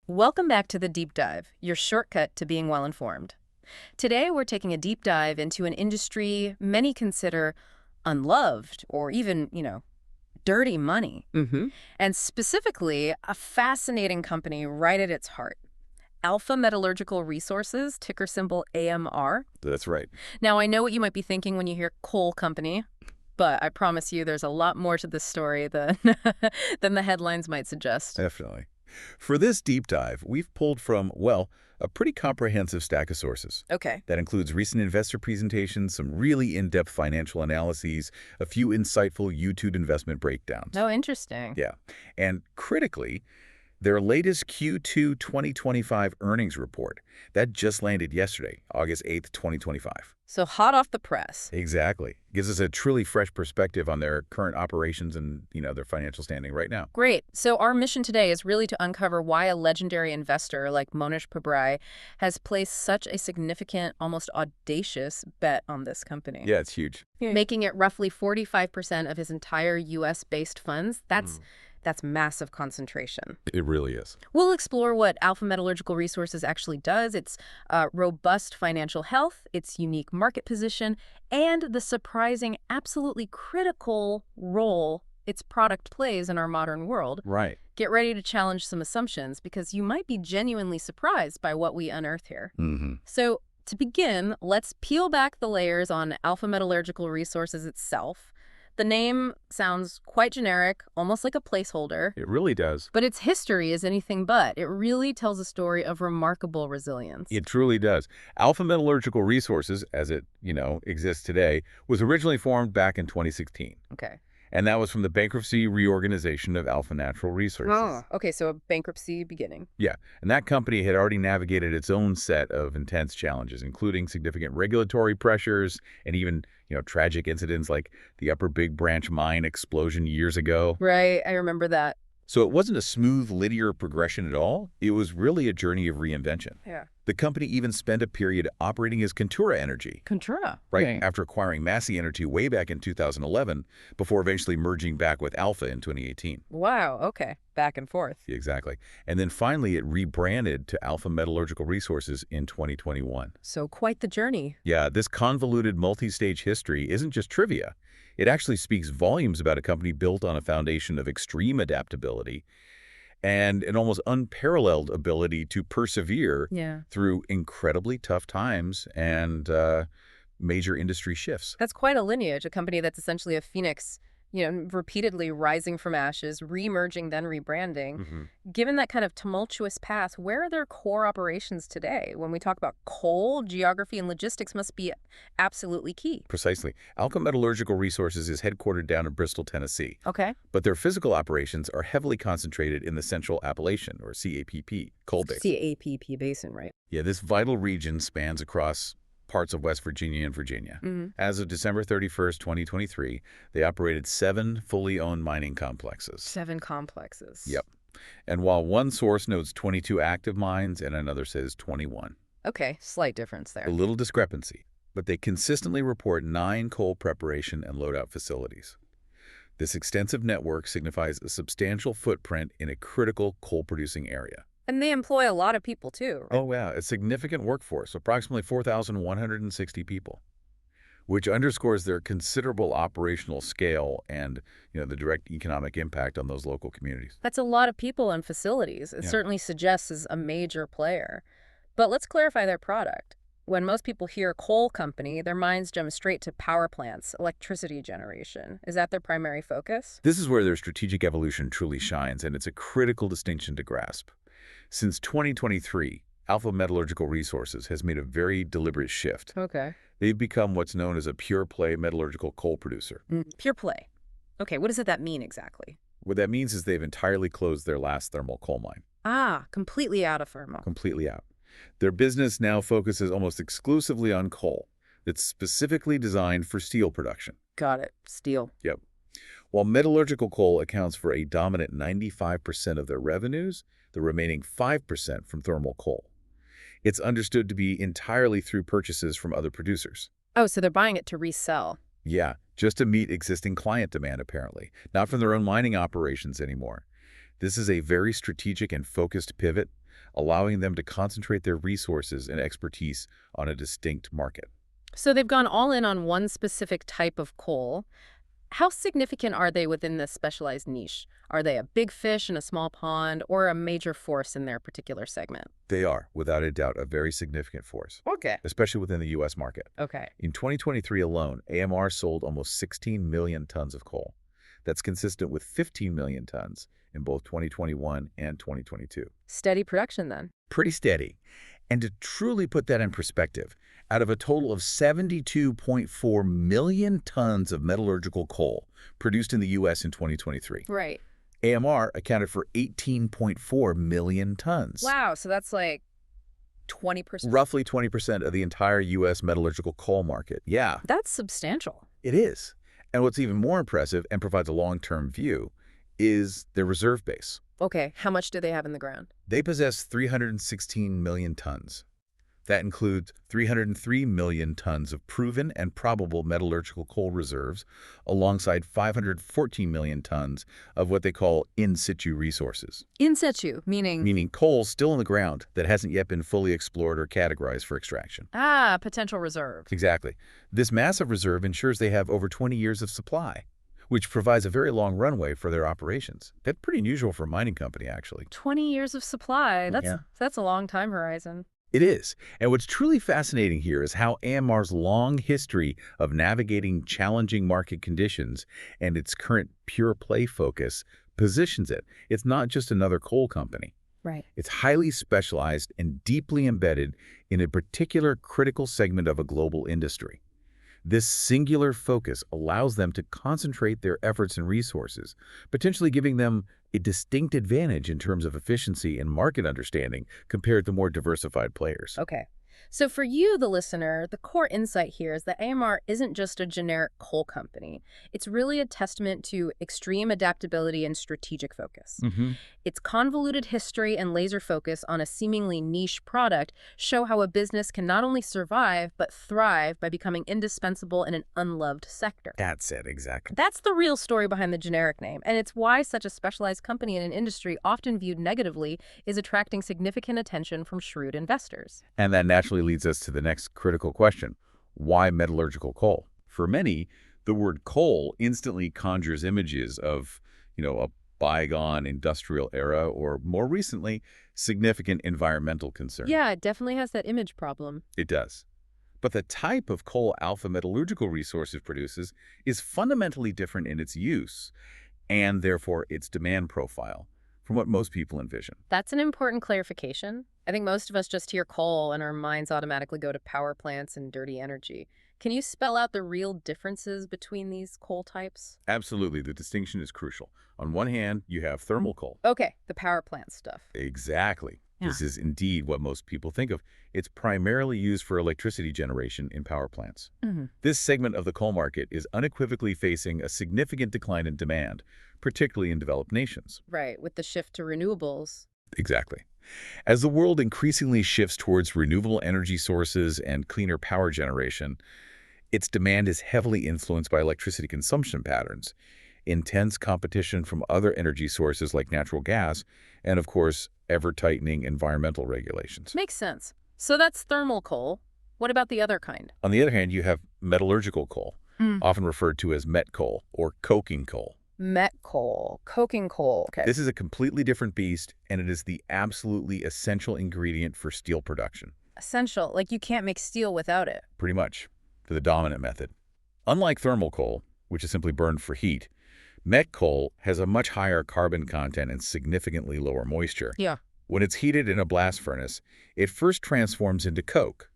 Welcome back to The Deep Dive, your shortcut to being well-informed. Today, we're taking a deep dive into an industry many consider unloved or even, dirty money. Mm-hmm. And specifically, a fascinating company right at its heart. Alpha Metallurgical Resources, ticker symbol AMR. That's right. Now, I know what you might be thinking when you hear coal company, but I promise you there's a lot more to this story than, than the headlines might suggest. Definitely. For this deep dive, we've pulled from, well, a pretty comprehensive stack of sources. Okay. That includes recent investor presentations, some really in-depth financial analyses, a few insightful YouTube investment breakdowns. Oh, interesting. Yeah. And critically, their latest Q2 2025 earnings report. That just landed yesterday, August 8th, 2025. So hot off the press. Exactly. Gives us a truly fresh perspective on their current operations and, their financial standing right now. Great. So our mission today is really to uncover why a legendary investor like Mohnish Pabrai has placed such a significant, almost audacious bet on this company. Yeah, it's huge. Making it roughly 45% of his entire U.S.-based funds. That's massive concentration. It really is. We'll explore what Alpha Metallurgical Resources actually does, its robust financial health, its unique market position, and the surprising, absolutely critical role its product plays in our modern world. Right. Get ready to challenge some assumptions because you might be genuinely surprised by what we unearth here. Mm-hmm. So to begin, let's peel back the layers on Alpha Metallurgical Resources itself. The name sounds quite generic, almost like a placeholder. It really does. But its history is anything but. It really tells a story of remarkable resilience. It truly does. Alpha Metallurgical Resources, as it, exists today, was originally formed back in 2016. Okay. And that was from the bankruptcy reorganization of Alpha Natural Resources. Oh, okay, so a bankruptcy beginning. Yeah, and that company had already navigated its own set of intense challenges, including significant regulatory pressures and even, tragic incidents like the Upper Big Branch mine explosion years ago. Right, I remember that. So it wasn't a smooth, linear progression at all. It was really a journey of reinvention. Yeah. The company even spent a period operating as Contura Energy. Contura? Right, after acquiring Massey Energy way back in 2011, before eventually merging back with Alpha in 2018. Wow, okay. Back and forth. Exactly. And then finally, it rebranded to Alpha Metallurgical Resources in 2021. So quite the journey. Yeah, this convoluted multi-stage history isn't just trivia. It actually speaks volumes about a company built on a foundation of extreme adaptability and an almost unparalleled ability to persevere through incredibly tough times and major industry shifts. That's quite a lineage, a company that's essentially a phoenix, repeatedly rising from ashes, re-emerging, then rebranding. Mm-hmm. Given that kind of tumultuous path, where are their core operations today? When we talk about coal, geography, and logistics must be absolutely key. Precisely. Alpha Metallurgical Resources is headquartered down in Bristol, Tennessee. Okay. But their physical operations are heavily concentrated in the Central Appalachian, or CAPP, coal basin. CAPP basin, right? Yeah, this vital region spans across parts of West Virginia and Virginia. Mm-hmm. As of December 31st, 2023, they operated 7 fully owned mining complexes. 7 complexes. Yep. And while one source notes 22 active mines and another says 21. Okay, slight difference there. A little discrepancy, but they consistently report 9 coal preparation and loadout facilities. This extensive network signifies a substantial footprint in a critical coal-producing area. And they employ a lot of people, too, right? Oh, yeah, a significant workforce, approximately 4,160 people, which underscores their considerable operational scale and, the direct economic impact on those local communities. That's a lot of people and facilities. It certainly suggests as a major player. But let's clarify their product. When most people hear coal company, their minds jump straight to power plants, electricity generation. Is that their primary focus? This is where their strategic evolution truly shines, and it's a critical distinction to grasp. Since 2023, Alpha Metallurgical Resources has made a very deliberate shift. Okay. They've become what's known as a pure-play metallurgical coal producer. Pure play. Okay, what does that mean exactly? What that means is they've entirely closed their last thermal coal mine. Ah, completely out of thermal. Completely out. Their business now focuses almost exclusively on coal that's specifically designed for steel production. Got it. Steel. Yep. While metallurgical coal accounts for a dominant 95% of their revenues, the remaining 5% from thermal coal. It's understood to be entirely through purchases from other producers. Oh, so they're buying it to resell. Yeah, just to meet existing client demand, apparently, not from their own mining operations anymore. This is a very strategic and focused pivot, allowing them to concentrate their resources and expertise on a distinct market. So they've gone all in on one specific type of coal. How significant are they within this specialized niche? Are they a big fish in a small pond or a major force in their particular segment? They are, without a doubt, a very significant force, Okay. especially within the U.S. market. Okay. In 2023 alone, AMR sold almost 16 million tons of coal. That's consistent with 15 million tons in both 2021 and 2022. Steady production then. Pretty steady. And to truly put that in perspective, out of a total of 72.4 million tons of metallurgical coal produced in the U.S. in 2023, Right. AMR accounted for 18.4 million tons. Wow, so that's like 20%. Roughly 20% of the entire U.S. metallurgical coal market. Yeah, That's substantial. it is. And what's even more impressive and provides a long-term view is their reserve base. Okay, how much do they have in the ground? They possess 316 million tons. That includes 303 million tons of proven and probable metallurgical coal reserves, alongside 514 million tons of what they call in situ resources. In situ, meaning? Meaning coal still in the ground that hasn't yet been fully explored or categorized for extraction. Ah, potential reserve. Exactly. This massive reserve ensures they have over 20 years of supply, which provides a very long runway for their operations. That's pretty unusual for a mining company, actually. 20 years of supply. Yeah. That's a long time horizon. It is. And what's truly fascinating here is how AMR's long history of navigating challenging market conditions and its current pure play focus positions it. It's not just another coal company. Right. It's highly specialized and deeply embedded in a particular critical segment of a global industry. This singular focus allows them to concentrate their efforts and resources, potentially giving them a distinct advantage in terms of efficiency and market understanding compared to more diversified players. Okay. So for you, the listener, the core insight here is that AMR isn't just a generic coal company. It's really a testament to extreme adaptability and strategic focus. Its convoluted history and laser focus on a seemingly niche product show how a business can not only survive, but thrive by becoming indispensable in an unloved sector. That's it, exactly. That's the real story behind the generic name, and it's why such a specialized company in an industry often viewed negatively is attracting significant attention from shrewd investors. And that naturally leads us to the next critical question. Why metallurgical coal? For many, the word coal instantly conjures images of, a bygone industrial era or, more recently, significant environmental concern. Yeah, it definitely has that image problem. It does. But the type of coal Alpha Metallurgical Resources produces is fundamentally different in its use and, therefore, its demand profile from what most people envision. That's an important clarification. I think most of us just hear coal and our minds automatically go to power plants and dirty energy. Can you spell out the real differences between these coal types? Absolutely. The distinction is crucial. On one hand, you have thermal coal. Okay, the power plant stuff. Exactly. Yeah. This is indeed what most people think of. It's primarily used for electricity generation in power plants. This segment of the coal market is unequivocally facing a significant decline in demand, particularly in developed nations. Right, with the shift to renewables. Exactly. As the world increasingly shifts towards renewable energy sources and cleaner power generation, its demand is heavily influenced by electricity consumption patterns, intense competition from other energy sources like natural gas, and of course, ever-tightening environmental regulations. Makes sense. So that's thermal coal. What about the other kind? On the other hand, you have metallurgical coal, often referred to as met coal or coking coal. Met coal, coking coal. Okay. This is a completely different beast, and it is the absolutely essential ingredient for steel production. Essential, like you can't make steel without it. Pretty much, for the dominant method. Unlike thermal coal, which is simply burned for heat, met coal has a much higher carbon content and significantly lower moisture. Yeah. When it's heated in a blast furnace, it first transforms into coke,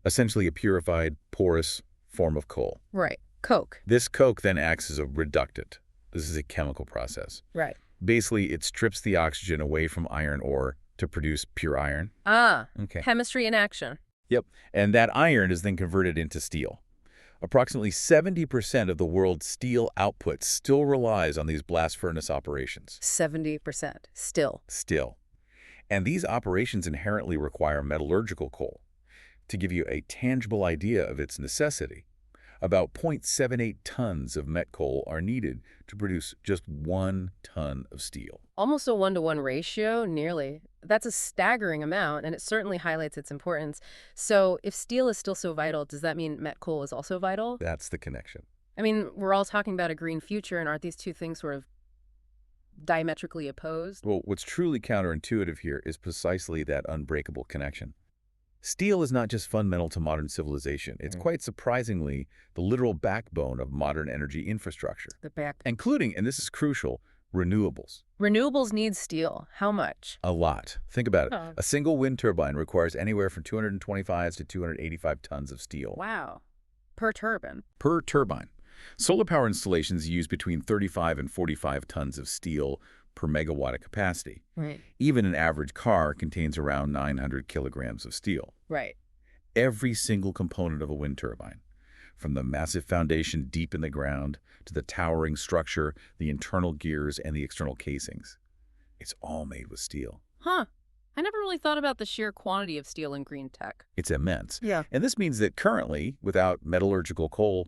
essentially a purified, porous form of coal. Right. Coke. This coke then acts as a reductant. This is a chemical process. Right. Basically, it strips the oxygen away from iron ore to produce pure iron. Ah, Okay. chemistry in action. Yep. And that iron is then converted into steel. Approximately 70% of the world's steel output still relies on these blast furnace operations. 70%. Still. Still. And these operations inherently require metallurgical coal. To give you a tangible idea of its necessity, about 0.78 tons of met coal are needed to produce just 1 ton of steel. Almost a 1-to-1 ratio, nearly. That's a staggering amount, and it certainly highlights its importance. So if steel is still so vital, does that mean met coal is also vital? That's the connection. I mean, we're all talking about a green future, and aren't these two things sort of diametrically opposed? Well, what's truly counterintuitive here is precisely that unbreakable connection. Steel is not just fundamental to modern civilization. It's quite surprisingly the literal backbone of modern energy infrastructure, The back. including, and this is crucial, renewables. Renewables need steel. How much? A lot. Think about it. Oh. A single wind turbine requires anywhere from 225 to 285 tons of steel Wow. Per turbine. per turbine. Solar power installations use between 35 and 45 tons of steel per megawatt of capacity. Right. Even an average car contains around 900 kilograms of steel. Right. Every single component of a wind turbine, from the massive foundation deep in the ground to the towering structure, the internal gears, and the external casings, it's all made with steel. Huh. I never really thought about the sheer quantity of steel in green tech. It's immense. Yeah. And this means that currently, without metallurgical coal,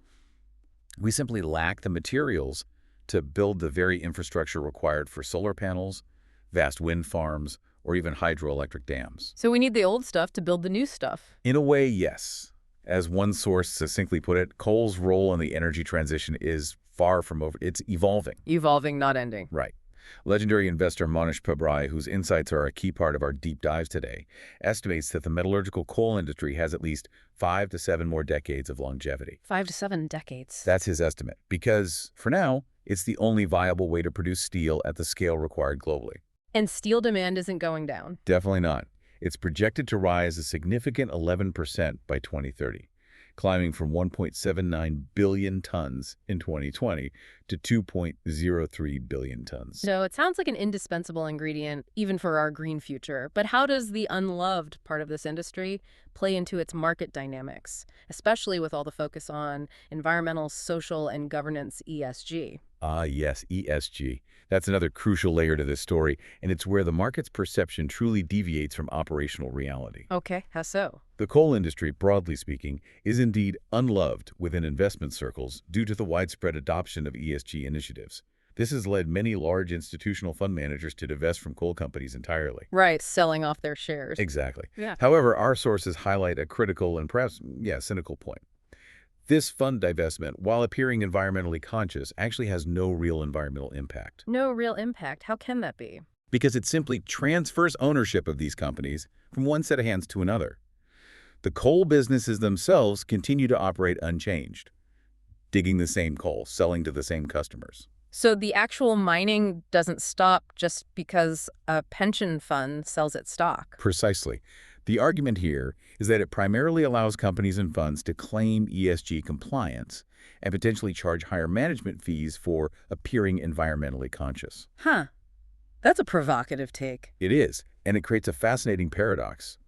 we simply lack the materials to build the very infrastructure required for solar panels, vast wind farms, or even hydroelectric dams. So we need the old stuff to build the new stuff. In a way, yes. As one source succinctly put it, coal's role in the energy transition is far from over. It's evolving. Evolving, not ending. Right. Legendary investor Mohnish Pabrai, whose insights are a key part of our deep dives today, estimates that the metallurgical coal industry has at least 5 to 7 more decades of longevity. 5 to 7 decades. That's his estimate, because, for now, it's the only viable way to produce steel at the scale required globally. And steel demand isn't going down. Definitely not. It's projected to rise a significant 11% by 2030, climbing from 1.79 billion tons in 2020 to 2.03 billion tons. So it sounds like an indispensable ingredient, even for our green future. But how does the unloved part of this industry play into its market dynamics, especially with all the focus on environmental, social, and governance ESG? Ah, yes, ESG. That's another crucial layer to this story, and it's where the market's perception truly deviates from operational reality. Okay, how so? The coal industry, broadly speaking, is indeed unloved within investment circles due to the widespread adoption of ESG initiatives. This has led many large institutional fund managers to divest from coal companies entirely. Right, selling off their shares. Exactly. Yeah. However, our sources highlight a critical and perhaps, cynical point. This fund divestment, while appearing environmentally conscious, actually has no real environmental impact. No real impact. How can that be? Because it simply transfers ownership of these companies from one set of hands to another. The coal businesses themselves continue to operate unchanged, digging the same coal, selling to the same customers. So the actual mining doesn't stop just because a pension fund sells its stock. Precisely. The argument here is that it primarily allows companies and funds to claim ESG compliance and potentially charge higher management fees for appearing environmentally conscious. Huh. That's a provocative take. It is, and it creates a fascinating paradox.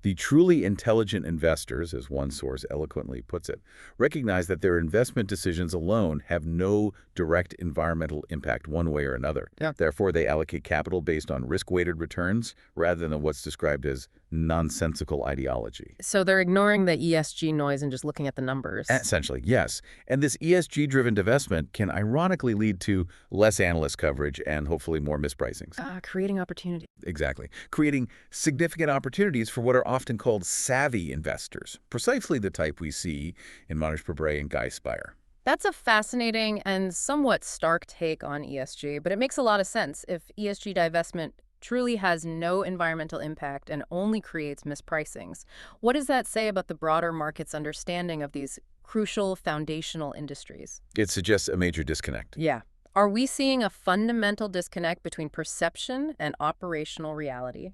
The truly intelligent investors, as one source eloquently puts it, recognize that their investment decisions alone have no direct environmental impact one way or another. Yeah. Therefore, they allocate capital based on risk-weighted returns rather than what's described as nonsensical ideology. So they're ignoring the ESG noise and just looking at the numbers. Essentially, yes. And this ESG-driven divestment can ironically lead to less analyst coverage and hopefully more mispricings. Creating opportunity. Exactly. Creating significant opportunities for what are often called savvy investors, precisely the type we see in Mohnish Pabrai and Guy Spire. That's a fascinating and somewhat stark take on ESG, but it makes a lot of sense. If ESG divestment truly has no environmental impact and only creates mispricings, what does that say about the broader market's understanding of these crucial foundational industries? It suggests a major disconnect. Yeah. Are we seeing a fundamental disconnect between perception and operational reality?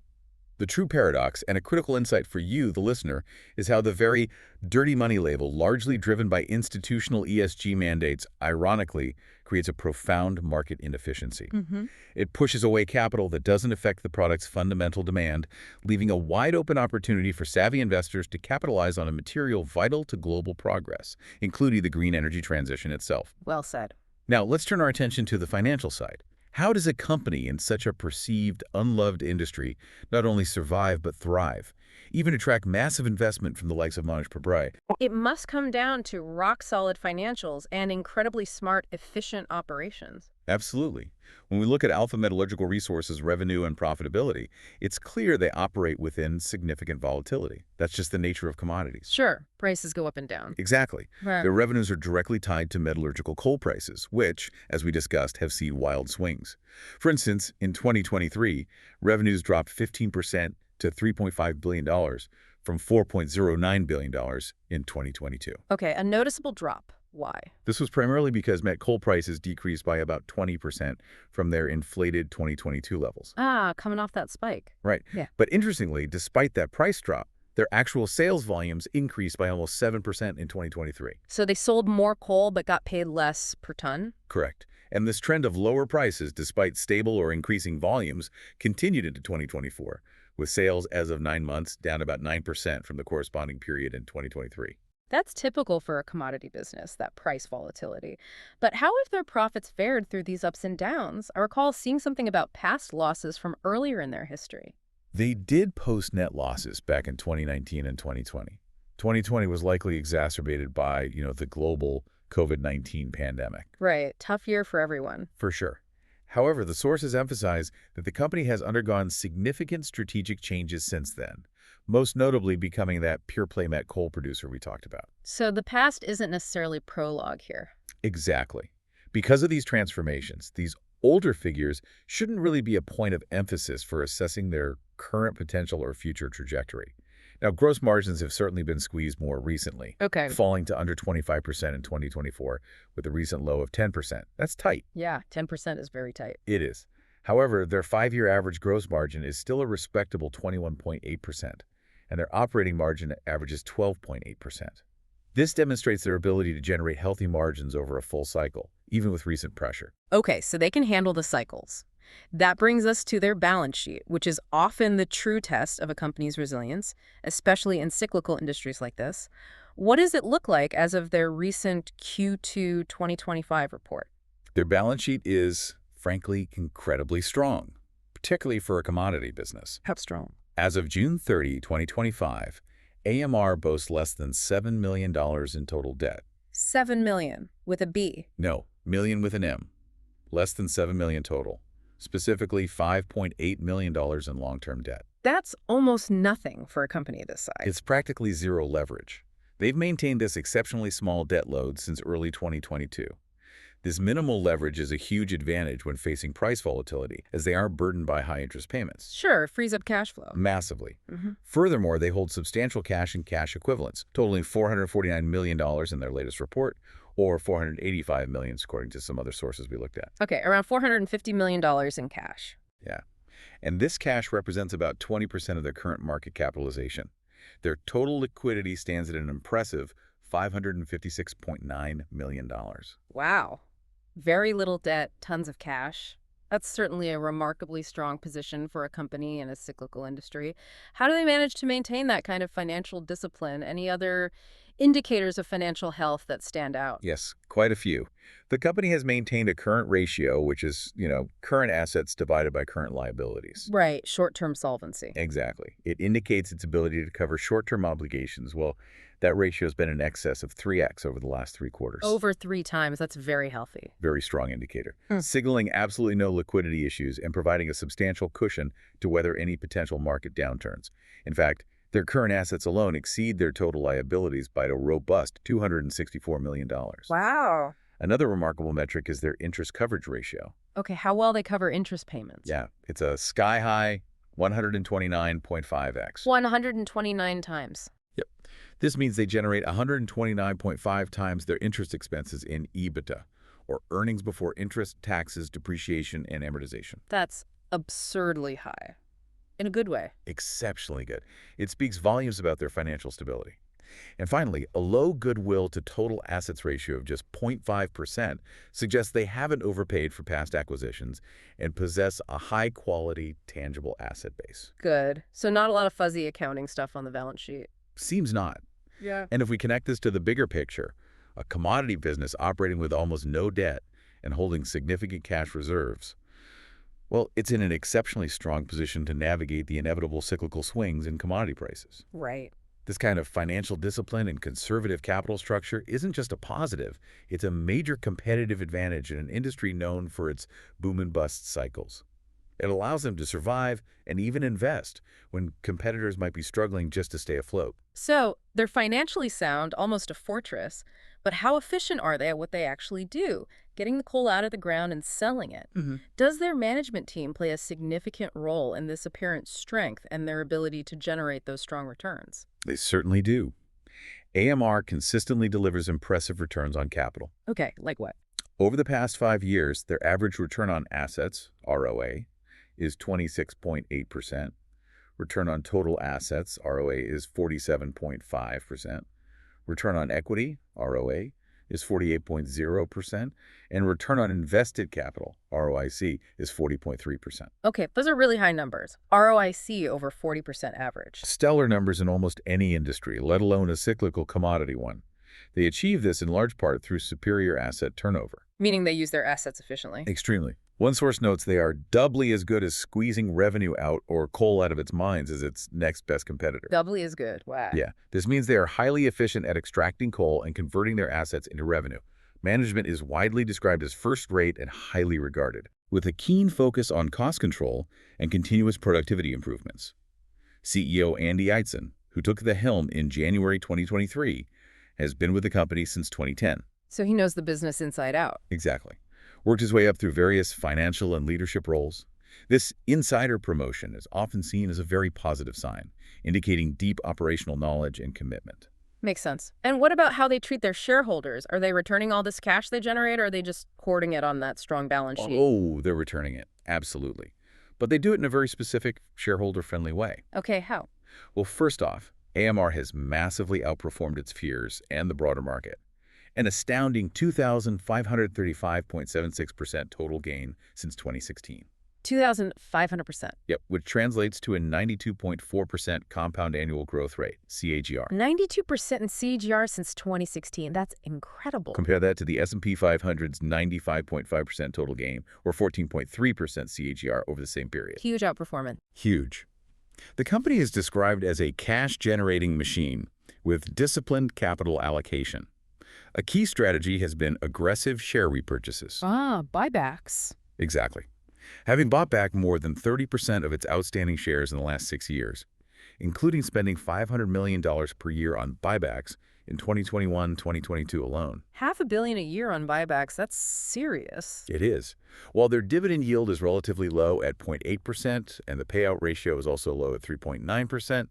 The true paradox, and a critical insight for you, the listener, is how the very dirty money label, largely driven by institutional ESG mandates, ironically, creates a profound market inefficiency. It pushes away capital that doesn't affect the product's fundamental demand, leaving a wide-open opportunity for savvy investors to capitalize on a material vital to global progress, including the green energy transition itself. Well said. Now, let's turn our attention to the financial side. How does a company in such a perceived, unloved industry not only survive but thrive, even attract massive investment from the likes of Mohnish Pabrai? It must come down to rock-solid financials and incredibly smart, efficient operations. Absolutely. When we look at Alpha Metallurgical Resources' revenue and profitability, it's clear they operate within significant volatility. That's just the nature of commodities. Sure, prices go up and down. Exactly. Right. Their revenues are directly tied to metallurgical coal prices, which, as we discussed, have seen wild swings. For instance, in 2023, revenues dropped 15% to $3.5 billion from $4.09 billion in 2022. Okay, a noticeable drop. Why? This was primarily because met coal prices decreased by about 20% from their inflated 2022 levels. Ah, coming off that spike. Right. Yeah. But interestingly, despite that price drop, their actual sales volumes increased by almost 7% in 2023. So they sold more coal but got paid less per ton? Correct. And this trend of lower prices despite stable or increasing volumes continued into 2024, with sales as of 9 months down about 9% from the corresponding period in 2023. That's typical for a commodity business, that price volatility. But how have their profits fared through these ups and downs? I recall seeing something about past losses from earlier in their history. They did post net losses back in 2019 and 2020. 2020 was likely exacerbated by, the global COVID-19 pandemic. Right. Tough year for everyone. For sure. However, the sources emphasize that the company has undergone significant strategic changes since then, most notably becoming that pure-play met coal producer we talked about. So the past isn't necessarily prologue here. Exactly. Because of these transformations, these older figures shouldn't really be a point of emphasis for assessing their current potential or future trajectory. Now, gross margins have certainly been squeezed more recently, Okay. falling to under 25% in 2024 with a recent low of 10%. That's tight. Yeah, 10% is very tight. It is. However, their 5-year average gross margin is still a respectable 21.8%, and their operating margin averages 12.8%. This demonstrates their ability to generate healthy margins over a full cycle, even with recent pressure. Okay, so they can handle the cycles. That brings us to their balance sheet, which is often the true test of a company's resilience, especially in cyclical industries like this. What does it look like as of their recent Q2 2025 report? Their balance sheet is, frankly, incredibly strong, particularly for a commodity business. How strong? As of June 30, 2025, AMR boasts less than $7 million in total debt. 7 million with a B. No, million with an M. Less than 7 million total. Specifically $5.8 million in long-term debt. That's almost nothing for a company this size. It's practically zero leverage. They've maintained this exceptionally small debt load since early 2022. This minimal leverage is a huge advantage when facing price volatility, as they aren't burdened by high interest payments. Sure, it frees up cash flow. Massively. Furthermore, they hold substantial cash and cash equivalents, totaling $449 million in their latest report, or $485 million according to some other sources we looked at. Okay, around $450 million in cash. Yeah. And this cash represents about 20% of their current market capitalization. Their total liquidity stands at an impressive $556.9 million. Wow. Very little debt, tons of cash. That's certainly a remarkably strong position for a company in a cyclical industry. How do they manage to maintain that kind of financial discipline? Any other indicators of financial health that stand out? Yes, quite a few. The company has maintained a current ratio, which is, current assets divided by current liabilities. Right, short-term solvency. Exactly. It indicates its ability to cover short-term obligations. Well, that ratio has been in excess of 3x over the last 3 quarters. Over 3 times. That's very healthy. Very strong indicator. Signaling absolutely no liquidity issues and providing a substantial cushion to weather any potential market downturns. In fact, their current assets alone exceed their total liabilities by a robust $264 million. Wow. Another remarkable metric is their interest coverage ratio. Okay, how well they cover interest payments. Yeah, it's a sky-high 129.5x. 129 times. Yep. This means they generate 129.5 times their interest expenses in EBITDA, or earnings before interest, taxes, depreciation, and amortization. That's absurdly high. In a good way. Exceptionally good. It speaks volumes about their financial stability. And finally, a low goodwill to total assets ratio of just 0.5% suggests they haven't overpaid for past acquisitions and possess a high-quality, tangible asset base. Good. So not a lot of fuzzy accounting stuff on the balance sheet. Seems not. Yeah. And if we connect this to the bigger picture, a commodity business operating with almost no debt and holding significant cash reserves, well, it's in an exceptionally strong position to navigate the inevitable cyclical swings in commodity prices. Right. This kind of financial discipline and conservative capital structure isn't just a positive, it's a major competitive advantage in an industry known for its boom and bust cycles. It allows them to survive and even invest when competitors might be struggling just to stay afloat. So they're financially sound, almost a fortress, but how efficient are they at what they actually do, getting the coal out of the ground and selling it? Does their management team play a significant role in this apparent strength and their ability to generate those strong returns? They certainly do. AMR consistently delivers impressive returns on capital. Okay, like what? Over the past 5 years, their average return on assets, ROA, is 26.8%. Return on total assets, ROA, is 47.5%. Return on equity, ROA, is 48.0%. And return on invested capital, ROIC, is 40.3%. Okay, those are really high numbers. ROIC over 40% average. Stellar numbers in almost any industry, let alone a cyclical commodity one. They achieve this in large part through superior asset turnover. Meaning they use their assets efficiently. Extremely. One source notes they are doubly as good as squeezing revenue out or coal out of its mines as its next best competitor. Doubly as good. Wow. Yeah, this means they are highly efficient at extracting coal and converting their assets into revenue. Management is widely described as first-rate and highly regarded, with a keen focus on cost control and continuous productivity improvements. CEO Andy Eidson, who took the helm in January 2023, has been with the company since 2010. So he knows the business inside out. Exactly. Worked his way up through various financial and leadership roles. This insider promotion is often seen as a very positive sign, indicating deep operational knowledge and commitment. Makes sense. And what about how they treat their shareholders? Are they returning all this cash they generate, or are they just hoarding it on that strong balance sheet? Oh, they're returning it. Absolutely. But they do it in a very specific, shareholder-friendly way. Okay, how? Well, first off, AMR has massively outperformed its peers and the broader market. An astounding 2,535.76% total gain since 2016. 2,500%. Yep, which translates to a 92.4% compound annual growth rate, CAGR. 92% in CAGR since 2016. That's incredible. Compare that to the S&P 500's 95.5% total gain, or 14.3% CAGR over the same period. Huge outperformance. Huge. The company is described as a cash-generating machine with disciplined capital allocation. A key strategy has been aggressive share repurchases. Buybacks. Exactly. Having bought back more than 30% of its outstanding shares in the last 6 years, including spending $500 million per year on buybacks in 2021-2022 alone. $500 million a year on buybacks. That's serious. It is. While their dividend yield is relatively low at 0.8% and the payout ratio is also low at 3.9%,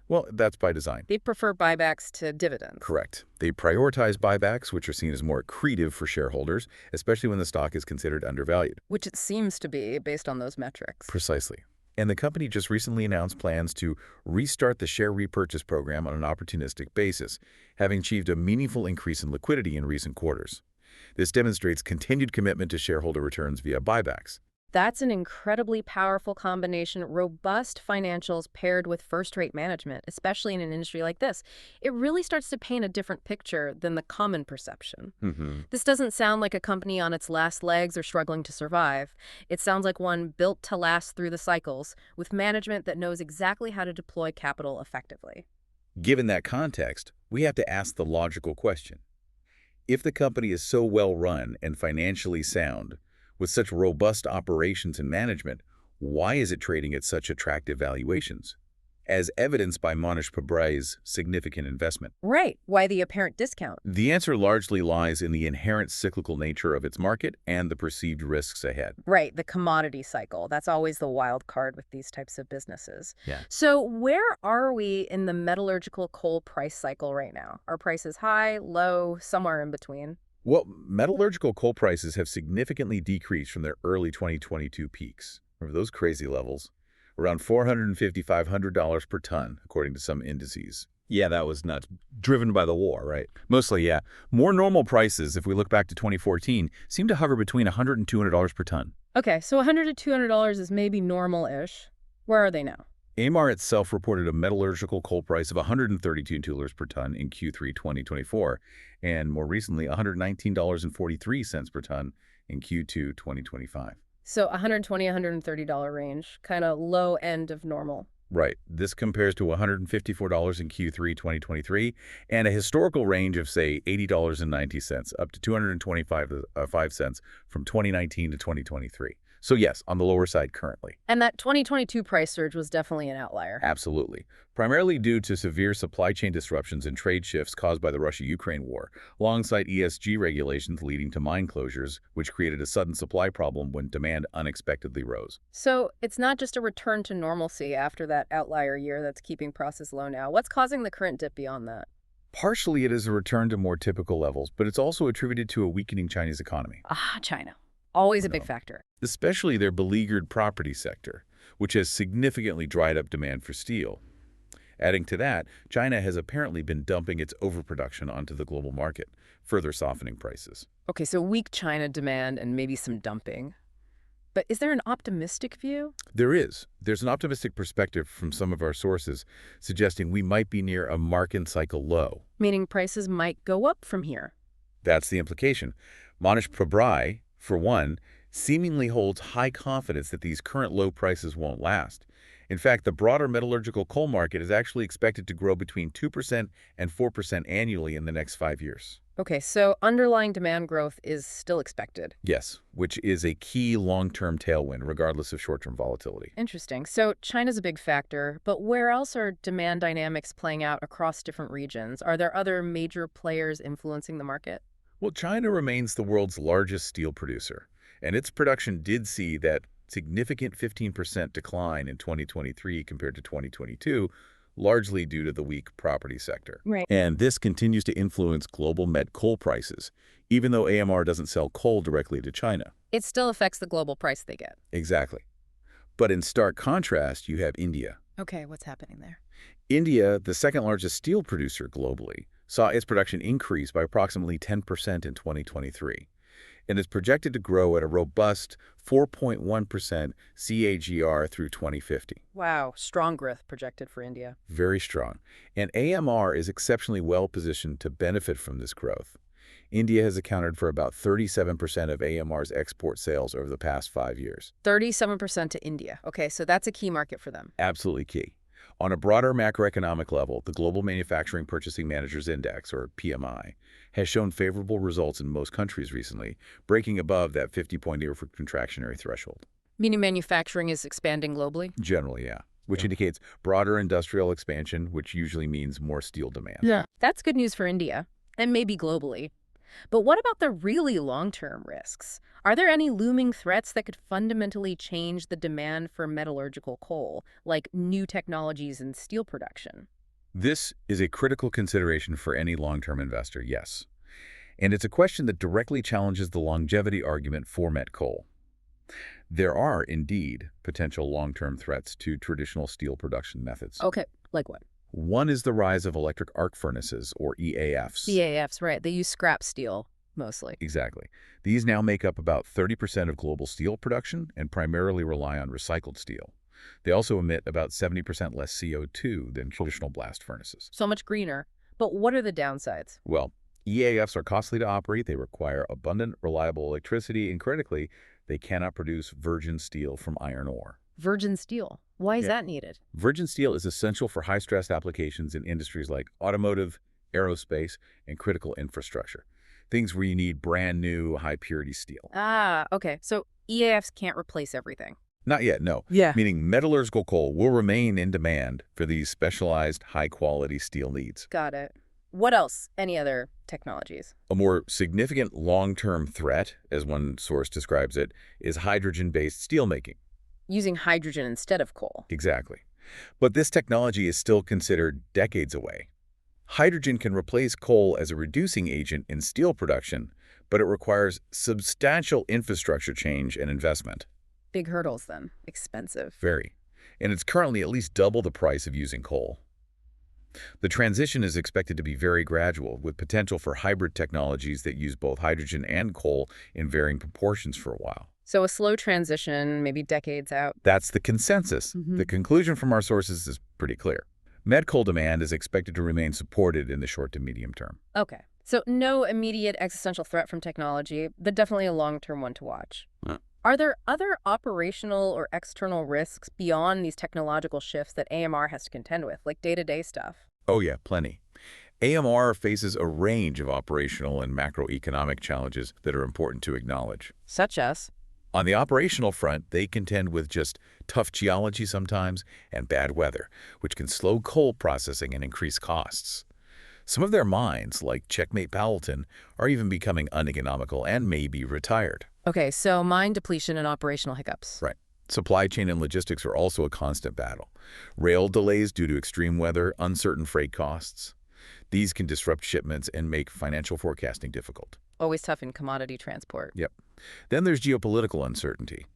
well, that's by design. They prefer buybacks to dividends. Correct. They prioritize buybacks, which are seen as more accretive for shareholders, especially when the stock is considered undervalued. Which it seems to be based on those metrics. Precisely. And the company just recently announced plans to restart the share repurchase program on an opportunistic basis, having achieved a meaningful increase in liquidity in recent quarters. This demonstrates continued commitment to shareholder returns via buybacks. That's an incredibly powerful combination, robust financials paired with first-rate management, especially in an industry like this. It really starts to paint a different picture than the common perception. This doesn't sound like a company on its last legs or struggling to survive. It sounds like one built to last through the cycles, with management that knows exactly how to deploy capital effectively. Given that context, we have to ask the logical question. If the company is so well run and financially sound, with such robust operations and management, why is it trading at such attractive valuations? As evidenced by Mohnish Pabrai's significant investment. Right. Why the apparent discount? The answer largely lies in the inherent cyclical nature of its market and the perceived risks ahead. Right. The commodity cycle. That's always the wild card with these types of businesses. Yeah. So where are we in the metallurgical coal price cycle right now? Are prices high, low, somewhere in between? Well, metallurgical coal prices have significantly decreased from their early 2022 peaks. Remember those crazy levels? Around $450, $500 per ton, according to some indices. Yeah, that was nuts. Driven by the war, right? Mostly, yeah. More normal prices, if we look back to 2014, seem to hover between $100 and $200 per ton. Okay, so $100 to $200 is maybe normal-ish. Where are they now? AMR itself reported a metallurgical coal price of $132 per ton in Q3 2024, and more recently, $119.43 per ton in Q2 2025. So $120, $130 range, kind of low end of normal. Right. This compares to $154 in Q3 2023 and a historical range of, say, $80.90 up to 225 cents from 2019 to 2023. So yes, on the lower side currently. And that 2022 price surge was definitely an outlier. Absolutely. Primarily due to severe supply chain disruptions and trade shifts caused by the Russia-Ukraine war, alongside ESG regulations leading to mine closures, which created a sudden supply problem when demand unexpectedly rose. So it's not just a return to normalcy after that outlier year that's keeping prices low now. What's causing the current dip beyond that? Partially, it is a return to more typical levels, but it's also attributed to a weakening Chinese economy. Ah, China. Always a big factor. Especially their beleaguered property sector, which has significantly dried up demand for steel. Adding to that, China has apparently been dumping its overproduction onto the global market, further softening prices. Okay, so weak China demand and maybe some dumping. But is there an optimistic view? There is. There's an optimistic perspective from some of our sources suggesting we might be near a market cycle low. Meaning prices might go up from here. That's the implication. Mohnish Pabrai, for one, seemingly holds high confidence that these current low prices won't last. In fact, the broader metallurgical coal market is actually expected to grow between 2% and 4% annually in the next 5 years. Okay, so underlying demand growth is still expected. Yes, which is a key long-term tailwind, regardless of short-term volatility. Interesting. So China's a big factor, but where else are demand dynamics playing out across different regions? Are there other major players influencing the market? Well, China remains the world's largest steel producer, and its production did see that significant 15% decline in 2023 compared to 2022, largely due to the weak property sector. Right. And this continues to influence global met coal prices, even though AMR doesn't sell coal directly to China. It still affects the global price they get. Exactly. But in stark contrast, you have India. Okay, what's happening there? India, the second largest steel producer globally, saw its production increase by approximately 10% in 2023, and is projected to grow at a robust 4.1% CAGR through 2050. Wow, strong growth projected for India. Very strong. And AMR is exceptionally well positioned to benefit from this growth. India has accounted for about 37% of AMR's export sales over the past 5 years. 37% to India. Okay, so that's a key market for them. Absolutely key. On a broader macroeconomic level, the Global Manufacturing Purchasing Managers Index, or PMI, has shown favorable results in most countries recently, breaking above that 50-point year for contractionary threshold. Meaning manufacturing is expanding globally? Generally, yeah. Which indicates broader industrial expansion, which usually means more steel demand. Yeah. That's good news for India, and maybe globally. But what about the really long-term risks? Are there any looming threats that could fundamentally change the demand for metallurgical coal, like new technologies in steel production? This is a critical consideration for any long-term investor, yes. And it's a question that directly challenges the longevity argument for met coal. There are, indeed, potential long-term threats to traditional steel production methods. Okay, like what? One is the rise of electric arc furnaces, or EAFs. EAFs, right. They use scrap steel, mostly. Exactly. These now make up about 30% of global steel production and primarily rely on recycled steel. They also emit about 70% less CO2 than traditional blast furnaces. So much greener. But what are the downsides? Well, EAFs are costly to operate, they require abundant, reliable electricity, and critically, they cannot produce virgin steel from iron ore. Virgin steel. Why is that needed? Virgin steel is essential for high-stress applications in industries like automotive, aerospace, and critical infrastructure. Things where you need brand new, high-purity steel. Ah, okay. So EAFs can't replace everything. Not yet, no. Yeah. Meaning metallurgical coal will remain in demand for these specialized, high-quality steel needs. Got it. What else? Any other technologies? A more significant long-term threat, as one source describes it, is hydrogen-based steelmaking. Using hydrogen instead of coal. Exactly. But this technology is still considered decades away. Hydrogen can replace coal as a reducing agent in steel production, but it requires substantial infrastructure change and investment. Big hurdles, then. Expensive. Very. And it's currently at least double the price of using coal. The transition is expected to be very gradual, with potential for hybrid technologies that use both hydrogen and coal in varying proportions for a while. So a slow transition, maybe decades out. That's the consensus. The conclusion from our sources is pretty clear. Met coal demand is expected to remain supported in the short to medium term. Okay. So no immediate existential threat from technology, but definitely a long-term one to watch. Are there other operational or external risks beyond these technological shifts that AMR has to contend with, like day-to-day stuff? Oh yeah, plenty. AMR faces a range of operational and macroeconomic challenges that are important to acknowledge. Such as? On the operational front, they contend with just tough geology sometimes and bad weather, which can slow coal processing and increase costs. Some of their mines, like Checkmate Powellton, are even becoming uneconomical and may be retired. Okay, so mine depletion and operational hiccups. Right. Supply chain and logistics are also a constant battle. Rail delays due to extreme weather, uncertain freight costs. These can disrupt shipments and make financial forecasting difficult. Always tough in commodity transport. Yep. Then there's geopolitical uncertainty.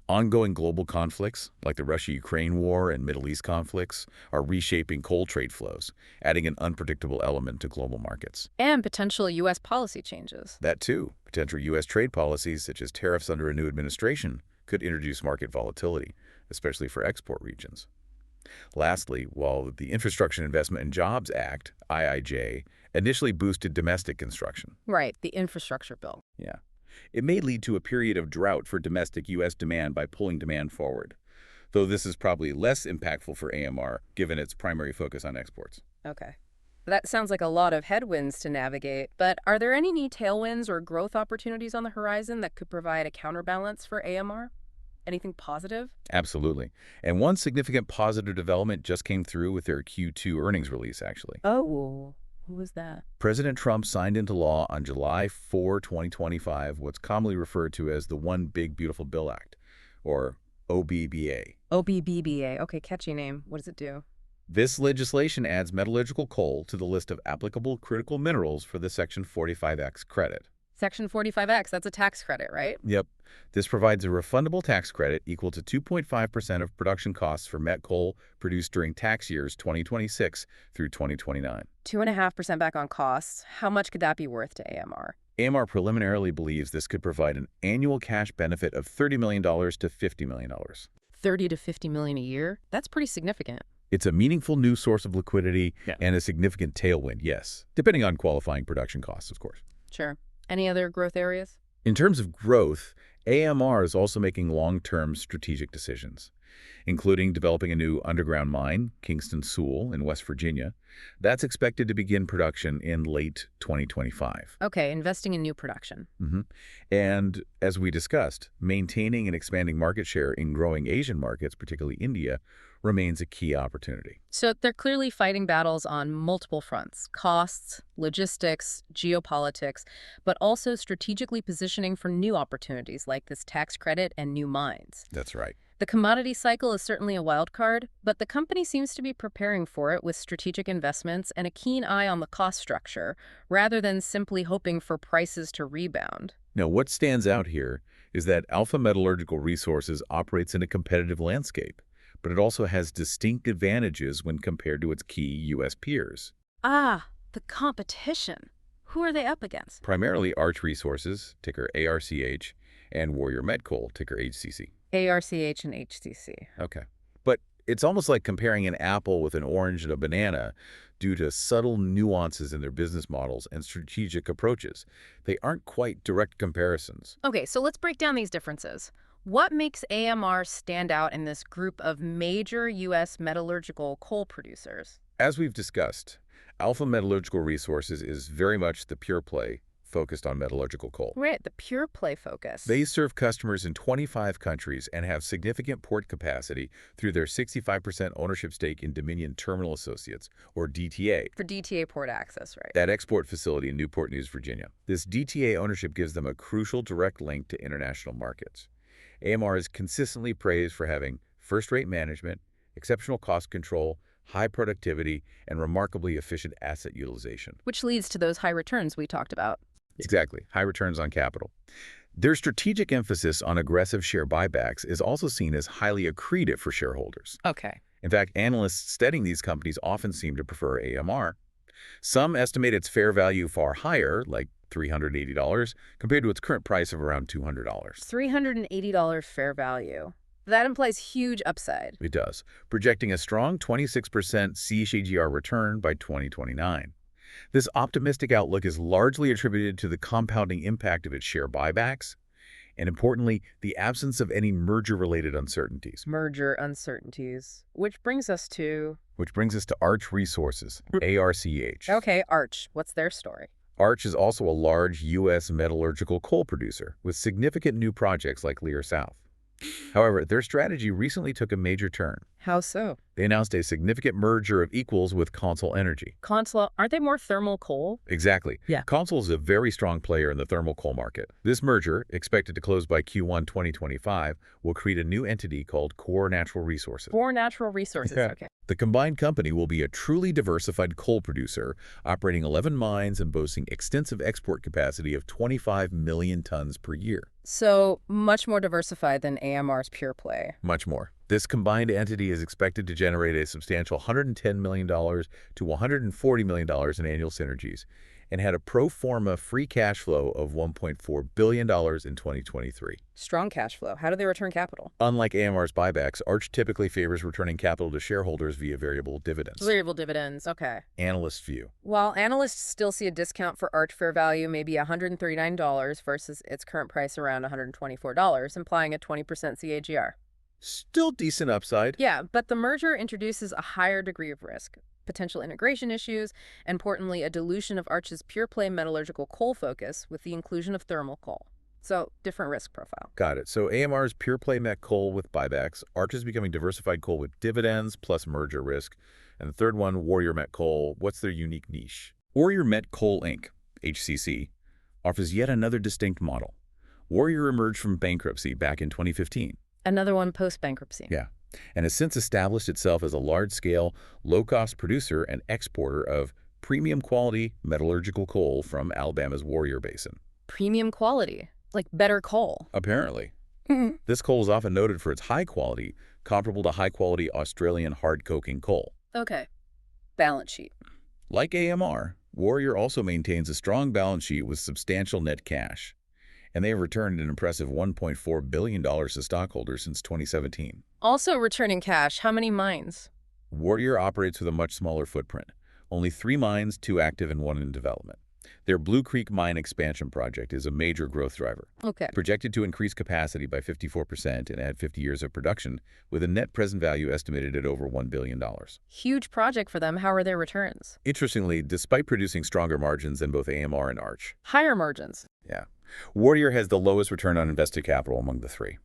Ongoing global conflicts, like the Russia-Ukraine war and Middle East conflicts, are reshaping coal trade flows, adding an unpredictable element to global markets. And potential U.S. policy changes. That too, potential U.S. trade policies, such as tariffs under a new administration, could introduce market volatility, especially for export regions. Lastly, while the Infrastructure Investment and Jobs Act, IIJ, initially boosted domestic construction. Right, the infrastructure bill. Yeah. It may lead to a period of drought for domestic U.S. demand by pulling demand forward, though this is probably less impactful for AMR given its primary focus on exports. Okay. That sounds like a lot of headwinds to navigate, but are there any new tailwinds or growth opportunities on the horizon that could provide a counterbalance for AMR? Anything positive? Absolutely. And one significant positive development just came through with their Q2 earnings release, actually. Oh, who was that? President Trump signed into law on July 4, 2025, what's commonly referred to as the One Big Beautiful Bill Act, or OBBA. OBBBA. Okay, catchy name. What does it do? This legislation adds metallurgical coal to the list of applicable critical minerals for the Section 45X credit. Section 45X, that's a tax credit, right? Yep. This provides a refundable tax credit equal to 2.5% of production costs for met coal produced during tax years 2026 through 2029. 2.5% back on costs. How much could that be worth to AMR? AMR preliminarily believes this could provide an annual cash benefit of $30 million to $50 million. 30 to 50 million a year? That's pretty significant. It's a meaningful new source of liquidity and a significant tailwind, yes, depending on qualifying production costs, of course. Sure. Any other growth areas? In terms of growth, AMR is also making long-term strategic decisions, including developing a new underground mine, Kingston Sewell, in West Virginia. That's expected to begin production in late 2025. Okay, investing in new production. And as we discussed, maintaining and expanding market share in growing Asian markets, particularly India, remains a key opportunity. So they're clearly fighting battles on multiple fronts: costs, logistics, geopolitics, but also strategically positioning for new opportunities like this tax credit and new mines. That's right. The commodity cycle is certainly a wild card, but the company seems to be preparing for it with strategic investments and a keen eye on the cost structure, rather than simply hoping for prices to rebound. Now, what stands out here is that Alpha Metallurgical Resources operates in a competitive landscape, but it also has distinct advantages when compared to its key U.S. peers. Ah, the competition. Who are they up against? Primarily Arch Resources, ticker ARCH, and Warrior Met Coal, ticker HCC. ARCH and HCC. Okay. But it's almost like comparing an apple with an orange and a banana due to subtle nuances in their business models and strategic approaches. They aren't quite direct comparisons. Okay, so let's break down these differences. What makes AMR stand out in this group of major U.S. metallurgical coal producers? As we've discussed, Alpha Metallurgical Resources is very much the pure play focused on metallurgical coal. Right, the pure play focus. They serve customers in 25 countries and have significant port capacity through their 65% ownership stake in Dominion Terminal Associates, or DTA. For DTA port access, right? That export facility in Newport News, Virginia. This DTA ownership gives them a crucial direct link to international markets. AMR is consistently praised for having first-rate management, exceptional cost control, high productivity, and remarkably efficient asset utilization. Which leads to those high returns we talked about. Exactly. High returns on capital. Their strategic emphasis on aggressive share buybacks is also seen as highly accretive for shareholders. Okay. In fact, analysts studying these companies often seem to prefer AMR. Some estimate its fair value far higher, like $380, compared to its current price of around $200. $380 fair value. That implies huge upside. It does, projecting a strong 26% CAGR return by 2029. This optimistic outlook is largely attributed to the compounding impact of its share buybacks, And importantly, the absence of any merger-related uncertainties. Merger uncertainties. Which brings us to... Which brings us to Arch Resources, ARCH. Okay, Arch. What's their story? Arch is also a large U.S. metallurgical coal producer with significant new projects like Lear South. However, their strategy recently took a major turn. How so? They announced a significant merger of equals with Consul Energy. Consul, aren't they more thermal coal? Exactly. Yeah. Consul is a very strong player in the thermal coal market. This merger, expected to close by Q1 2025, will create a new entity called Core Natural Resources. Core Natural Resources, Yeah. okay. The combined company will be a truly diversified coal producer, operating 11 mines and boasting extensive export capacity of 25 million tons per year. So, much more diversified than AMR's pure play. Much more. This combined entity is expected to generate a substantial $110 million to $140 million in annual synergies and had a pro forma free cash flow of $1.4 billion in 2023. Strong cash flow. How do they return capital? Unlike AMR's buybacks, Arch typically favors returning capital to shareholders via variable dividends. Variable dividends, okay. Analyst view. While analysts still see a discount for Arch fair value, maybe $139 versus its current price around $124, implying a 20% CAGR. Still decent upside. Yeah, but the merger introduces a higher degree of risk, potential integration issues, and importantly, a dilution of Arch's pure-play metallurgical coal focus with the inclusion of thermal coal. So, different risk profile. Got it. So AMR's pure-play met coal with buybacks, Arch is becoming diversified coal with dividends plus merger risk, and the third one, Warrior Met Coal. What's their unique niche? Warrior Met Coal Inc., HCC, offers yet another distinct model. Warrior emerged from bankruptcy back in 2015. Another one post-bankruptcy. Yeah, and has since established itself as a large-scale, low-cost producer and exporter of premium-quality metallurgical coal from Alabama's Warrior Basin. Premium quality, like better coal. Apparently. This coal is often noted for its high quality, comparable to high-quality Australian hard coking coal. Okay. Balance sheet. Like AMR, Warrior also maintains a strong balance sheet with substantial net cash, and they have returned an impressive $1.4 billion to stockholders since 2017. Also returning cash, how many mines? Warrior operates with a much smaller footprint. Only 3 mines, 2 active and 1 in development. Their Blue Creek mine expansion project is a major growth driver, Okay. projected to increase capacity by 54% and add 50 years of production, with a net present value estimated at over $1 billion. Huge project for them. How are their returns? Interestingly, despite producing stronger margins than both AMR and Arch, Higher margins. yeah, Warrior has the lowest return on invested capital among the 3.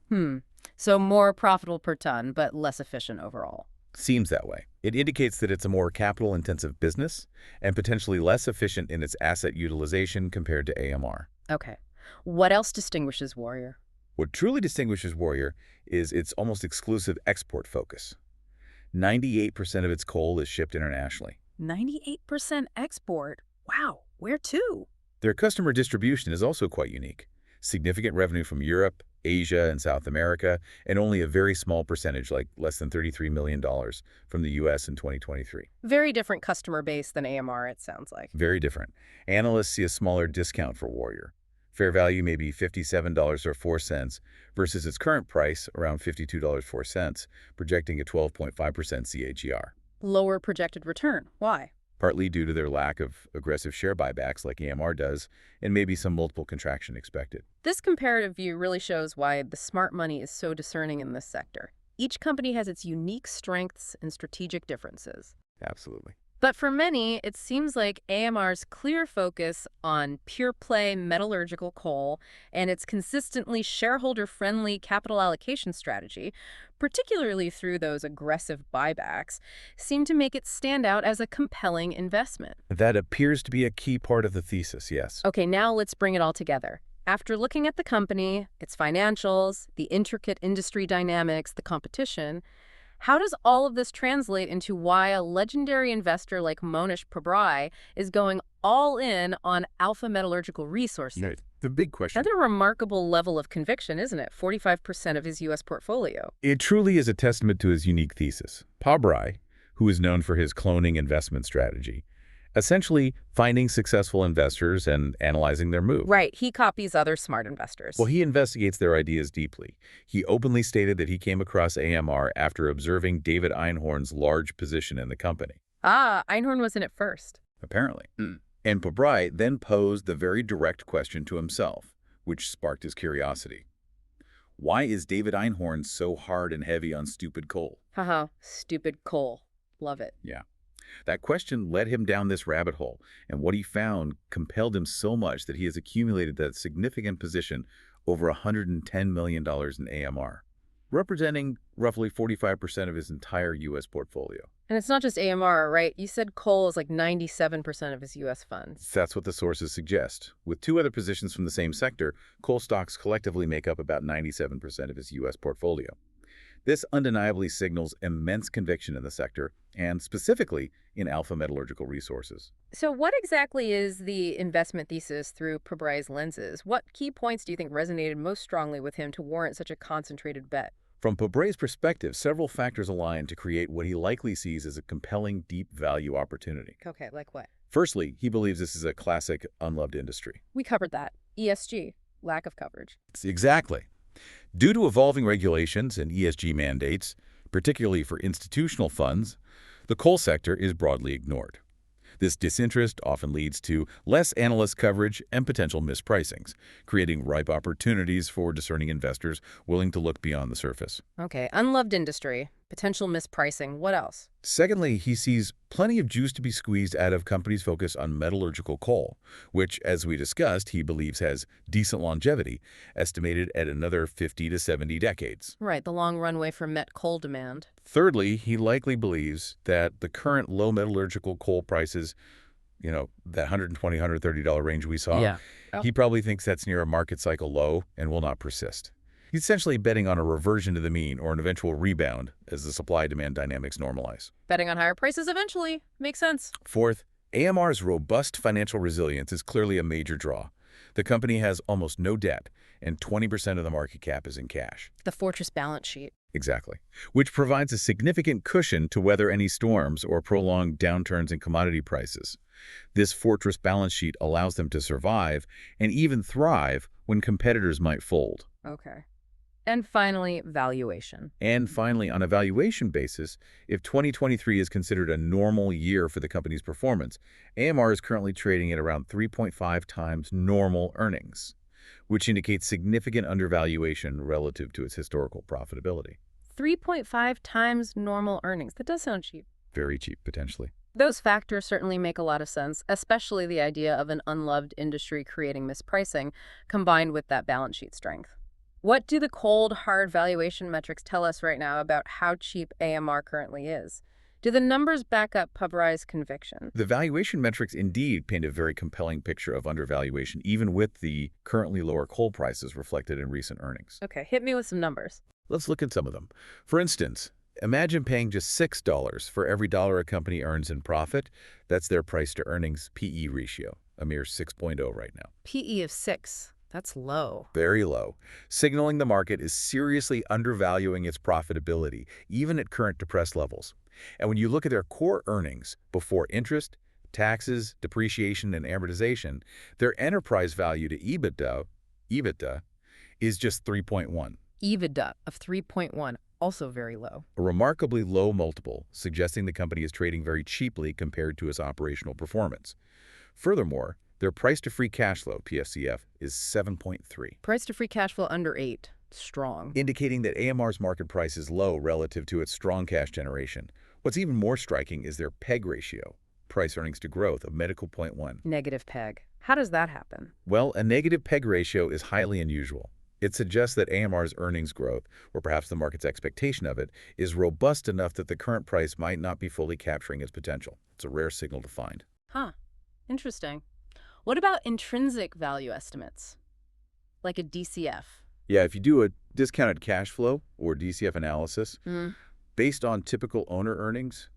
So more profitable per ton, but less efficient overall. Seems that way. It indicates that it's a more capital-intensive business and potentially less efficient in its asset utilization compared to AMR. Okay. What else distinguishes Warrior? What truly distinguishes Warrior is its almost exclusive export focus. 98% of its coal is shipped internationally. 98% export. Wow. Where to? Their customer distribution is also quite unique. Significant revenue from Europe, Asia, and South America, and only a very small percentage, like less than $33 million, from the U.S. in 2023. Very different customer base than AMR, it sounds like. Very different. Analysts see a smaller discount for Warrior. Fair value may be $57.04 versus its current price, around $52.04, projecting a 12.5% CAGR. Lower projected return. Why? Partly due to their lack of aggressive share buybacks like AMR does, and maybe some multiple contraction expected. This comparative view really shows why the smart money is so discerning in this sector. Each company has its unique strengths and strategic differences. Absolutely. But for many, it seems like AMR's clear focus on pure-play metallurgical coal and its consistently shareholder-friendly capital allocation strategy, particularly through those aggressive buybacks, seem to make it stand out as a compelling investment. That appears to be a key part of the thesis, yes. Okay, now let's bring it all together. After looking at the company, its financials, the intricate industry dynamics, the competition, how does all of this translate into why a legendary investor like Mohnish Pabrai is going all in on Alpha Metallurgical Resources? The big question. Another remarkable level of conviction, isn't it? 45% of his U.S. portfolio. It truly is a testament to his unique thesis. Pabrai, who is known for his cloning investment strategy, essentially finding successful investors and analyzing their move. Right. He copies other smart investors. Well, he investigates their ideas deeply. He openly stated that he came across AMR after observing David Einhorn's large position in the company. Ah, Einhorn was in it first. Apparently. And Pabrai then posed the very direct question to himself, which sparked his curiosity. Why is David Einhorn so hard and heavy on stupid coal? Haha, stupid coal. Love it. Yeah. That question led him down this rabbit hole, and what he found compelled him so much that he has accumulated that significant position, over $110 million in AMR, representing roughly 45% of his entire U.S. portfolio. And it's not just AMR, right? You said coal is like 97% of his U.S. funds. That's what the sources suggest. With two other positions from the same sector, coal stocks collectively make up about 97% of his U.S. portfolio. This undeniably signals immense conviction in the sector, and specifically in Alpha Metallurgical Resources. So what exactly is the investment thesis through Pabrai's lenses? What key points do you think resonated most strongly with him to warrant such a concentrated bet? From Pabrai's perspective, several factors align to create what he likely sees as a compelling deep value opportunity. Okay, like what? Firstly, he believes this is a classic unloved industry. We covered that. ESG, lack of coverage. Exactly. Due to evolving regulations and ESG mandates, particularly for institutional funds, the coal sector is broadly ignored. This disinterest often leads to less analyst coverage and potential mispricings, creating ripe opportunities for discerning investors willing to look beyond the surface. Okay, unloved industry, potential mispricing. What else? Secondly, he sees plenty of juice to be squeezed out of companies focused on metallurgical coal, which, as we discussed, he believes has decent longevity, estimated at another 50 to 70 decades. Right, the long runway for met coal demand. Thirdly, he likely believes that the current low metallurgical coal prices, that $120, $130 range we saw, he probably thinks that's near a market cycle low and will not persist. He's essentially betting on a reversion to the mean or an eventual rebound as the supply-demand dynamics normalize. Betting on higher prices eventually. Makes sense. Fourth, AMR's robust financial resilience is clearly a major draw. The company has almost no debt, and 20% of the market cap is in cash. The fortress balance sheet. Exactly. Which provides a significant cushion to weather any storms or prolonged downturns in commodity prices. This fortress balance sheet allows them to survive and even thrive when competitors might fold. Okay. And finally, valuation. And finally, on a valuation basis, if 2023 is considered a normal year for the company's performance, AMR is currently trading at around 3.5 times normal earnings, which indicates significant undervaluation relative to its historical profitability. 3.5 times normal earnings. That does sound cheap. Very cheap, potentially. Those factors certainly make a lot of sense, especially the idea of an unloved industry creating mispricing combined with that balance sheet strength. What do the cold, hard valuation metrics tell us right now about how cheap AMR currently is? Do the numbers back up Pabrai's conviction? The valuation metrics indeed paint a very compelling picture of undervaluation, even with the currently lower coal prices reflected in recent earnings. Okay, hit me with some numbers. Let's look at some of them. For instance, imagine paying just $6 for every dollar a company earns in profit. That's their price-to-earnings PE ratio, a mere 6.0 right now. PE of 6. That's low. Very low, signaling the market is seriously undervaluing its profitability, even at current depressed levels. And when you look at their core earnings before interest, taxes, depreciation, and amortization, their enterprise value to EBITDA is just 3.1. EBITDA of 3.1, also very low. A remarkably low multiple, suggesting the company is trading very cheaply compared to its operational performance. Furthermore, their price-to-free cash flow, PFCF, is 7.3. Price-to-free cash flow under 8. Strong. Indicating that AMR's market price is low relative to its strong cash generation. What's even more striking is their PEG ratio, price earnings to growth, of medical 0.1. Negative PEG. How does that happen? Well, a negative PEG ratio is highly unusual. It suggests that AMR's earnings growth, or perhaps the market's expectation of it, is robust enough that the current price might not be fully capturing its potential. It's a rare signal to find. Huh. Interesting. What about intrinsic value estimates, like a DCF? Yeah, if you do a discounted cash flow or DCF analysis, based on typical owner earnings,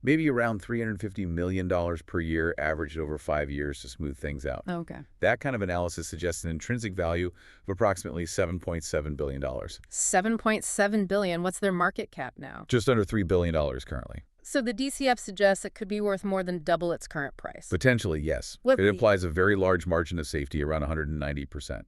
maybe around $350 million per year averaged over 5 years to smooth things out. Okay. That kind of analysis suggests an intrinsic value of approximately $7.7 billion. $7.7 billion. What's their market cap now? Just under $3 billion currently. So the DCF suggests it could be worth more than double its current price. Potentially, yes. It implies a very large margin of safety, around 190%.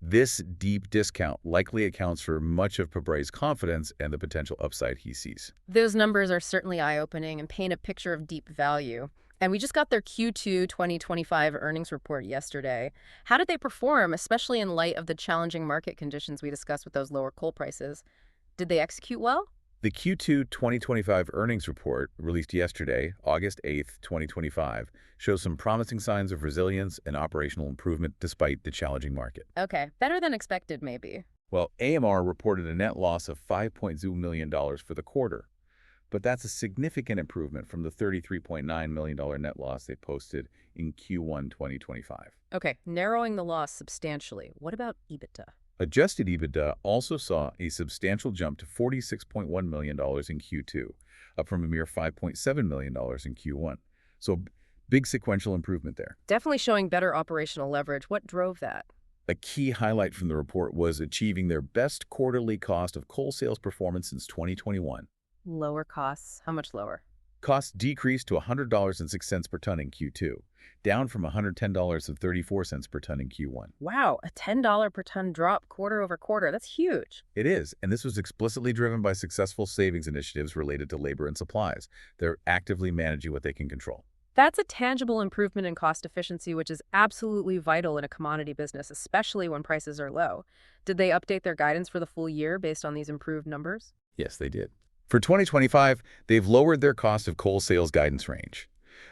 This deep discount likely accounts for much of Pabrai's confidence and the potential upside he sees. Those numbers are certainly eye-opening and paint a picture of deep value. And we just got their Q2 2025 earnings report yesterday. How did they perform, especially in light of the challenging market conditions we discussed with those lower coal prices? Did they execute well? The Q2 2025 earnings report, released yesterday, August 8th, 2025, shows some promising signs of resilience and operational improvement despite the challenging market. Okay, better than expected, maybe. Well, AMR reported a net loss of $5.0 million for the quarter, but that's a significant improvement from the $33.9 million net loss they posted in Q1 2025. Okay, narrowing the loss substantially. What about EBITDA? Adjusted EBITDA also saw a substantial jump to $46.1 million in Q2, up from a mere $5.7 million in Q1. So big sequential improvement there. Definitely showing better operational leverage. What drove that? A key highlight from the report was achieving their best quarterly cost of coal sales performance since 2021. Lower costs. How much lower? Costs decreased to $100.06 per ton in Q2, down from $110.34 per ton in Q1. Wow, a $10 per ton drop quarter over quarter. That's huge. It is, and this was explicitly driven by successful savings initiatives related to labor and supplies. They're actively managing what they can control. That's a tangible improvement in cost efficiency, which is absolutely vital in a commodity business, especially when prices are low. Did they update their guidance for the full year based on these improved numbers? Yes, they did. For 2025, they've lowered their cost of coal sales guidance range.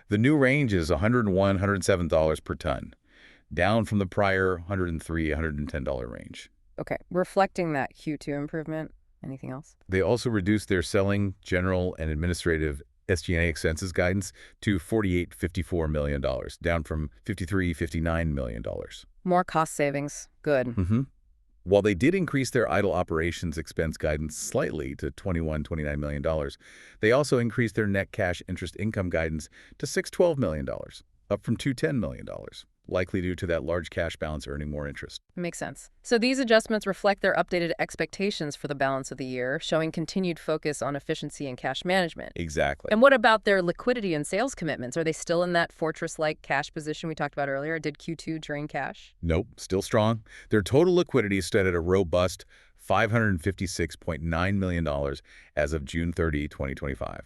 The new range is $101–$107 per ton, down from the prior $103–$110 range. Okay, reflecting that Q2 improvement. Anything else? They also reduced their selling, general, and administrative SG&A expenses guidance to $48–$54 million, down from $53–$59 million. More cost savings. Good. While they did increase their idle operations expense guidance slightly to $21–$29 million, they also increased their net cash interest income guidance to $6–$12 million, up from $2–$10 million, likely due to that large cash balance earning more interest. Makes sense. So these adjustments reflect their updated expectations for the balance of the year, showing continued focus on efficiency and cash management. Exactly. And what about their liquidity and sales commitments? Are they still in that fortress-like cash position we talked about earlier? Did Q2 drain cash? Nope, still strong. Their total liquidity stood at a robust $556.9 million as of June 30, 2025.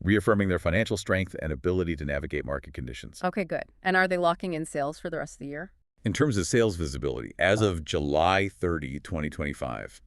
Reaffirming their financial strength and ability to navigate market conditions. Okay, good. And are they locking in sales for the rest of the year? In terms of sales visibility, as of July 30, 2025,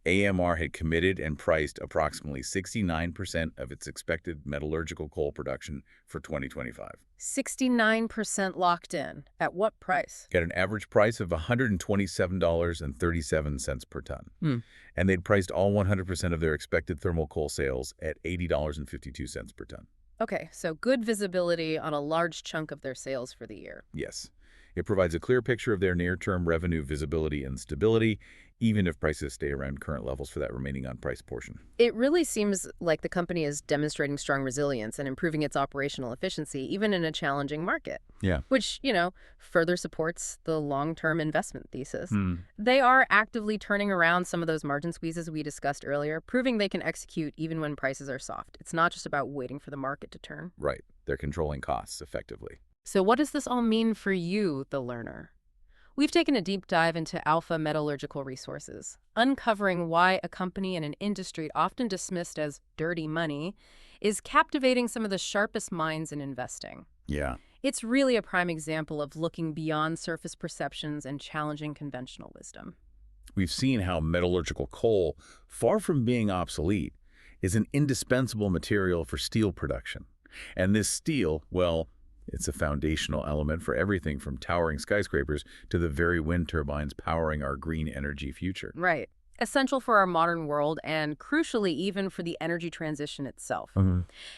AMR had committed and priced approximately 69% of its expected metallurgical coal production for 2025. 69% locked in. At what price? At an average price of $127.37 per ton. And they'd priced all 100% of their expected thermal coal sales at $80.52 per ton. Okay, so good visibility on a large chunk of their sales for the year. Yes. It provides a clear picture of their near-term revenue visibility and stability, even if prices stay around current levels for that remaining unpriced portion. It really seems like the company is demonstrating strong resilience and improving its operational efficiency, even in a challenging market. Yeah. Which, further supports the long-term investment thesis. They are actively turning around some of those margin squeezes we discussed earlier, proving they can execute even when prices are soft. It's not just about waiting for the market to turn. Right. They're controlling costs effectively. So what does this all mean for you, the learner? We've taken a deep dive into Alpha Metallurgical Resources, uncovering why a company in an industry often dismissed as dirty money is captivating some of the sharpest minds in investing. Yeah. It's really a prime example of looking beyond surface perceptions and challenging conventional wisdom. We've seen how metallurgical coal, far from being obsolete, is an indispensable material for steel production. And this steel, well, it's a foundational element for everything from towering skyscrapers to the very wind turbines powering our green energy future. Right. Essential for our modern world and, crucially, even for the energy transition itself.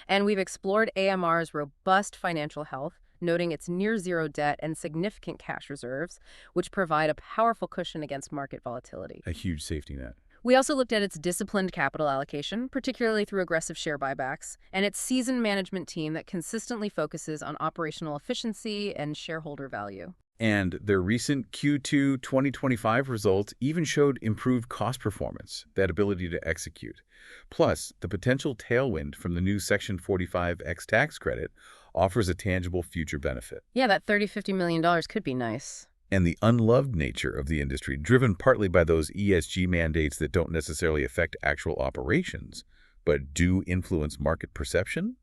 And we've explored AMR's robust financial health, noting its near-zero debt and significant cash reserves, which provide a powerful cushion against market volatility. A huge safety net. We also looked at its disciplined capital allocation, particularly through aggressive share buybacks, and its seasoned management team that consistently focuses on operational efficiency and shareholder value. And their recent Q2 2025 results even showed improved cost performance, that ability to execute. Plus, the potential tailwind from the new Section 45X tax credit offers a tangible future benefit. Yeah, that $30–50 million could be nice. And the unloved nature of the industry, driven partly by those ESG mandates that don't necessarily affect actual operations, but do influence market perception?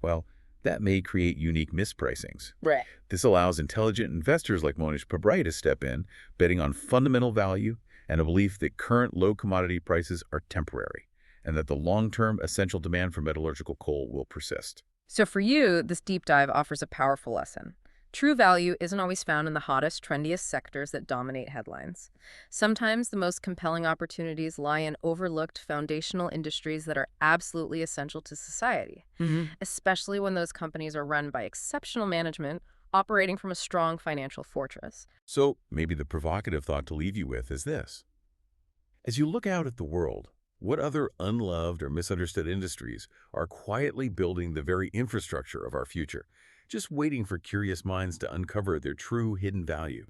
Well, that may create unique mispricings. Right. This allows intelligent investors like Mohnish Pabrai to step in, betting on fundamental value and a belief that current low commodity prices are temporary and that the long-term essential demand for metallurgical coal will persist. So for you, this deep dive offers a powerful lesson. True value isn't always found in the hottest, trendiest sectors that dominate headlines. Sometimes the most compelling opportunities lie in overlooked foundational industries that are absolutely essential to society, especially when those companies are run by exceptional management operating from a strong financial fortress. So maybe the provocative thought to leave you with is this. As you look out at the world, what other unloved or misunderstood industries are quietly building the very infrastructure of our future, just waiting for curious minds to uncover their true hidden value?